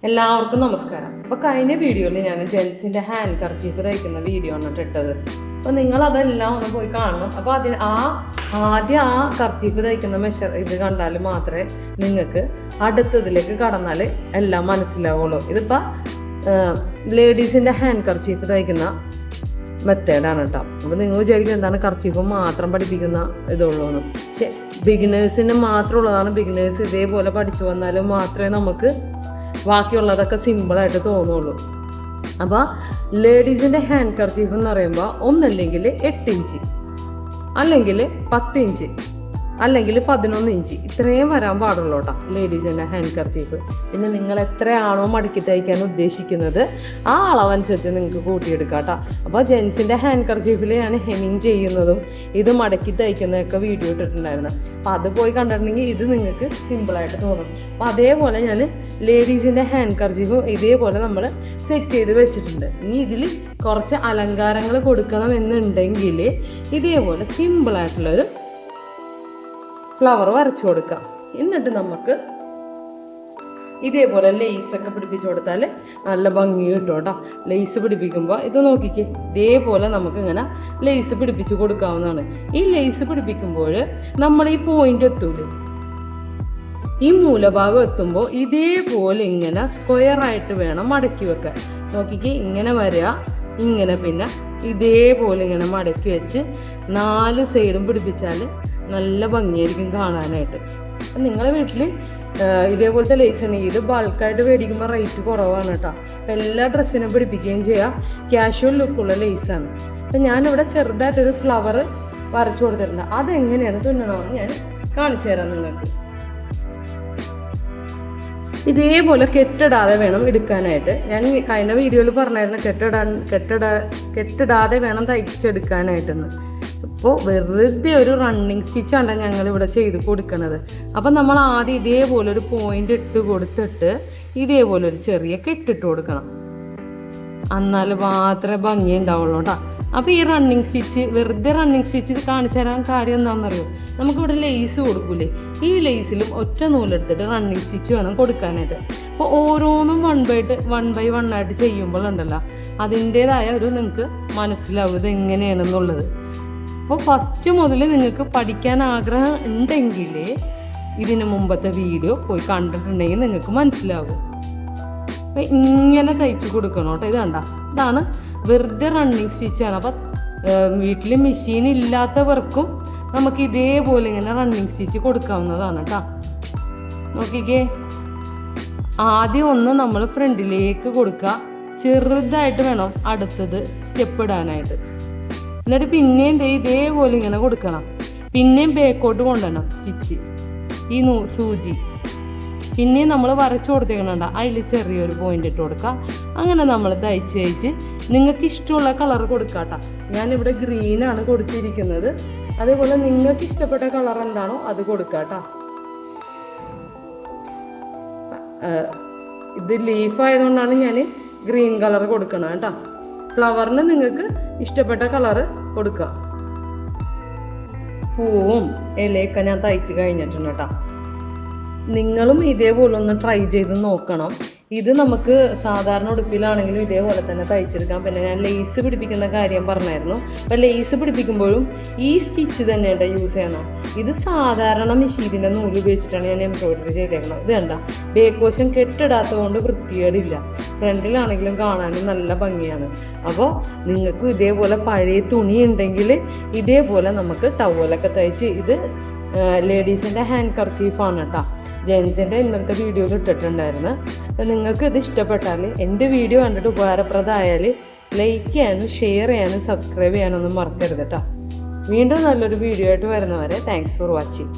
എല്ലാവർക്കും നമസ്കാരം. അപ്പോൾ കഴിഞ്ഞ വീഡിയോയിൽ ഞാൻ ജെൻസിൻ്റെ ഹാൻഡ് കർച്ചീഫ് തയ്ക്കുന്ന വീഡിയോ ആണ് ഇട്ടത്. അപ്പോൾ നിങ്ങളതെല്ലാം ഒന്ന് പോയി കാണണം. അപ്പോൾ ആദ്യം ആ കർച്ചീഫ് തയ്ക്കുന്ന ഇത് കണ്ടാൽ മാത്രമേ നിങ്ങൾക്ക് അടുത്തതിലേക്ക് കടന്നാൽ എല്ലാം മനസ്സിലാവുള്ളൂ. ഇതിപ്പോൾ ലേഡീസിൻ്റെ ഹാൻഡ് കർച്ചീഫ് തയ്ക്കുന്ന മെത്തേഡാണ് കേട്ടോ. അപ്പോൾ നിങ്ങൾ വിചാരിക്കും എന്താണ് കർച്ചീഫ് മാത്രം പഠിപ്പിക്കുന്ന ഇതുള്ളൂന്ന്. പക്ഷേ ബിഗിനേഴ്സിന് മാത്രമുള്ളതാണ്. ബിഗിനേഴ്സ് ഇതേപോലെ പഠിച്ചു വന്നാലും മാത്രമേ നമുക്ക് ബാക്കിയുള്ളതൊക്കെ സിമ്പിളായിട്ട് തോന്നുള്ളൂ. അപ്പോൾ ലേഡീസിൻ്റെ ഹാൻഡ് കർച്ചീഫ് എന്ന് പറയുമ്പോൾ ഒന്നല്ലെങ്കിൽ 8 ഇഞ്ച്, അല്ലെങ്കിൽ 10 ഇഞ്ച്, അല്ലെങ്കിൽ 11 ഇഞ്ച്, ഇത്രയും വരാൻ പാടുള്ളൂ കേട്ടോ ലേഡീസിൻ്റെ ഹാൻഡ് കർച്ചീഫ്. പിന്നെ നിങ്ങൾ എത്രയാണോ മടക്കി തയ്ക്കാൻ ഉദ്ദേശിക്കുന്നത് ആ അളവനുസരിച്ച് നിങ്ങൾക്ക് കൂട്ടിയെടുക്കാം കേട്ടോ. അപ്പോൾ ജെൻസിൻ്റെ ഹാൻഡ് കർച്ചീഫിൽ ഞാൻ ഹെമ്മിങ് ചെയ്യുന്നതും ഇത് മടക്കി തയ്ക്കുന്നതൊക്കെ വീഡിയോ ഇട്ടിട്ടുണ്ടായിരുന്നു. അപ്പോൾ അത് പോയി കണ്ടിട്ടുണ്ടെങ്കിൽ ഇത് നിങ്ങൾക്ക് സിമ്പിളായിട്ട് തോന്നും. അപ്പോൾ അതേപോലെ ഞാൻ ലേഡീസിൻ്റെ ഹാൻഡ് കർച്ചീഫും ഇതേപോലെ നമ്മൾ സെറ്റ് ചെയ്ത് വെച്ചിട്ടുണ്ട്. ഇനി ഇതിൽ കുറച്ച് അലങ്കാരങ്ങൾ കൊടുക്കണം എന്നുണ്ടെങ്കിൽ ഇതേപോലെ സിമ്പിളായിട്ടുള്ളൊരു ഫ്ലവർ വരച്ചു കൊടുക്കാം. എന്നിട്ട് നമുക്ക് ഇതേപോലെ ലേസൊക്കെ പിടിപ്പിച്ചു കൊടുത്താൽ നല്ല ഭംഗി കിട്ടും കേട്ടോ. ലേസ് പിടിപ്പിക്കുമ്പോൾ ഇത് നോക്കിക്കേ, ഇതേപോലെ നമുക്കിങ്ങനെ ലേസ് പിടിപ്പിച്ച് കൊടുക്കാവുന്നതാണ്. ഈ ലേസ് പിടിപ്പിക്കുമ്പോൾ നമ്മൾ ഈ പോയിന്റ് എത്തൂലേ, ഈ മൂലഭാഗം എത്തുമ്പോൾ ഇതേപോലെ ഇങ്ങനെ സ്ക്വയറായിട്ട് വേണം മടക്കി വെക്കാൻ. നോക്കിക്കേ, ഇങ്ങനെ വരിക, ഇങ്ങനെ പിന്നെ ഇതേപോലെ ഇങ്ങനെ മടക്കി വെച്ച് 4 സൈഡും പിടിപ്പിച്ചാൽ നല്ല ഭംഗിയായിരിക്കും കാണാനായിട്ട്. അപ്പം നിങ്ങളുടെ വീട്ടിൽ ഇതേപോലത്തെ ലേസ് ഉണ്ടെങ്കിൽ ഇത് ബൾക്കായിട്ട് മേടിക്കുമ്പോൾ റേറ്റ് കുറവാണ് കേട്ടോ. അപ്പം എല്ലാ ഡ്രസ്സിനും പിടിപ്പിക്കുകയും ചെയ്യാം. കാഷ്വൽ ലുക്കുള്ള ലേസാണ്. അപ്പം ഞാനിവിടെ ചെറുതായിട്ടൊരു ഫ്ലവർ വരച്ചു കൊടുത്തിട്ടുണ്ട്. അതെങ്ങനെയാണ് തുന്നണമെന്ന് ഞാൻ കാണിച്ചു തരാം നിങ്ങൾക്ക്. ഇതേപോലെ കെട്ടിടാതെ വേണം എടുക്കാനായിട്ട്. ഞാൻ കഴിഞ്ഞ വീഡിയോയിൽ പറഞ്ഞായിരുന്നു കെട്ടിടാതെ വേണം തയ്ച്ചെടുക്കാനായിട്ടെന്ന്. അപ്പോൾ വെറുതെ ഒരു റണ്ണിങ് സ്റ്റിച്ചാണ് ഞങ്ങളിവിടെ ചെയ്ത് കൊടുക്കുന്നത്. അപ്പം നമ്മൾ ആദ്യം ഇതേപോലെ ഒരു പോയിന്റ് ഇട്ട് കൊടുത്തിട്ട് ഇതേപോലെ ഒരു ചെറിയ കെട്ടിട്ട് കൊടുക്കണം. എന്നാൽ മാത്രമേ ഭംഗി ഉണ്ടാവുള്ളൂ കേട്ടോ. അപ്പോൾ ഈ റണ്ണിങ് സ്റ്റിച്ച് വെറുതെ റണ്ണിങ് സ്റ്റിച്ച് കാണിച്ചു തരാൻ കാര്യം എന്താണെന്നറിയോ, നമുക്കിവിടെ ലേസ് കൊടുക്കൂലേ, ഈ ലേസിലും ഒറ്റ നൂലെടുത്തിട്ട് റണ്ണിങ് സ്റ്റിച്ച് വേണം കൊടുക്കാനായിട്ട്. അപ്പോൾ ഓരോന്നും 1 by 1 ആയിട്ട് ചെയ്യുമ്പോഴുണ്ടല്ലോ അതിൻ്റേതായ ഒരു നിങ്ങൾക്ക് മനസ്സിലാവും ഇത് എങ്ങനെയാണെന്നുള്ളത്. അപ്പോൾ ഫസ്റ്റ് മുതൽ നിങ്ങൾക്ക് പഠിക്കാൻ ആഗ്രഹം ഉണ്ടെങ്കിൽ ഇതിന് മുമ്പത്തെ വീഡിയോ പോയി കണ്ടിട്ടുണ്ടെങ്കിൽ നിങ്ങൾക്ക് മനസ്സിലാകും. അപ്പം ഇങ്ങനെ തയ്ച്ച് കൊടുക്കണം കേട്ടോ. ഇത് കണ്ട, ഇതാണ് വെറുതെ റണ്ണിങ് സ്റ്റിച്ചാണ്. അപ്പം വീട്ടിൽ മെഷീൻ ഇല്ലാത്തവർക്കും നമുക്ക് ഇതേപോലെ ഇങ്ങനെ റണ്ണിങ് സ്റ്റിച്ച് കൊടുക്കാവുന്നതാണ് കേട്ടോ. നോക്കിക്കേ, ആദ്യം ഒന്ന് നമ്മൾ ഫ്രണ്ടിലേക്ക് കൊടുക്കുക, ചെറുതായിട്ട് വേണം അടുത്തത് സ്റ്റെപ്പ് ഇടാനായിട്ട്. എന്നിട്ട് പിന്നെയും ഇതേപോലെ ഇങ്ങനെ കൊടുക്കണം. പിന്നെയും ബാക്കോട്ട് കൊണ്ടുവരണം സ്റ്റിച്ച്, ഈ സൂചി പിന്നെയും നമ്മൾ വരച്ചു കൊടുത്തേക്കണുണ്ട്, അതിൽ ചെറിയൊരു പോയിന്റ് ഇട്ട് കൊടുക്കുക. അങ്ങനെ നമ്മൾ തയ്ച്ച് നിങ്ങൾക്ക് ഇഷ്ടമുള്ള കളർ കൊടുക്കാം കേട്ടോ. ഞാനിവിടെ ഗ്രീനാണ് കൊടുത്തിരിക്കുന്നത്. അതേപോലെ നിങ്ങൾക്ക് ഇഷ്ടപ്പെട്ട കളർ എന്താണോ അത് കൊടുക്കാം കേട്ടോ. ഇത് ലീഫ് ആയതുകൊണ്ടാണ് ഞാൻ ഗ്രീൻ കളർ കൊടുക്കണം കേട്ടോ. ഫ്ലവറിന് നിങ്ങൾക്ക് ഇഷ്ടപ്പെട്ട കളറ് കൊടുക്കുക. പൂവും ഇലയൊക്കെ ഞാൻ തയ്ച്ച് കഴിഞ്ഞിട്ടുണ്ട് കേട്ടോ. നിങ്ങളും ഇതേപോലെ ഒന്ന് ട്രൈ ചെയ്ത് നോക്കണം. ഇത് നമുക്ക് സാധാരണ ഉടുപ്പിലാണെങ്കിലും ഇതേപോലെ തന്നെ തയ്ച്ചെടുക്കാം. പിന്നെ ഞാൻ ലേസ് പിടിപ്പിക്കുന്ന കാര്യം പറഞ്ഞായിരുന്നു. അപ്പോൾ ലേസ് പിടിപ്പിക്കുമ്പോഴും ഈ സ്റ്റിച്ച് തന്നെയാണ് യൂസ് ചെയ്യണം. ഇത് സാധാരണ മെഷീനിൻ്റെ നൂല് ഉപയോഗിച്ചിട്ടാണ് ഞാൻ എംബ്രോയിഡറി ചെയ്തേക്കുന്നത്. ഇത് കണ്ട, ബേക്ക് വശം കെട്ടിടാത്തത് കൊണ്ട് വൃത്തികേടില്ല, ഫ്രണ്ടിലാണെങ്കിലും കാണാനും നല്ല ഭംഗിയാണ്. അപ്പോൾ നിങ്ങൾക്ക് ഇതേപോലെ പഴയ തുണി ഉണ്ടെങ്കിൽ ഇതേപോലെ നമുക്ക് ടവലൊക്കെ തയ്ച്ച്, ഇത് ലേഡീസിൻ്റെ ഹാൻഡ് കർച്ചീഫാണ് കേട്ടോ. ജെൻസിൻ്റെ ഇന്നത്തെ വീഡിയോയിൽ ഇട്ടിട്ടുണ്ടായിരുന്നു. അപ്പോൾ നിങ്ങൾക്ക് ഇത് ഇഷ്ടപ്പെട്ടാൽ, എൻ്റെ വീഡിയോ കണ്ടിട്ട് ഉപകാരപ്രദമായാൽ ലൈക്ക് ചെയ്യാനും ഷെയർ ചെയ്യാനും സബ്സ്ക്രൈബ് ചെയ്യാനൊന്നും മറക്കരുത് കേട്ടോ. വീണ്ടും നല്ലൊരു വീഡിയോ ആയിട്ട് വരുന്നവരെ താങ്ക്സ് ഫോർ വാച്ചിങ്.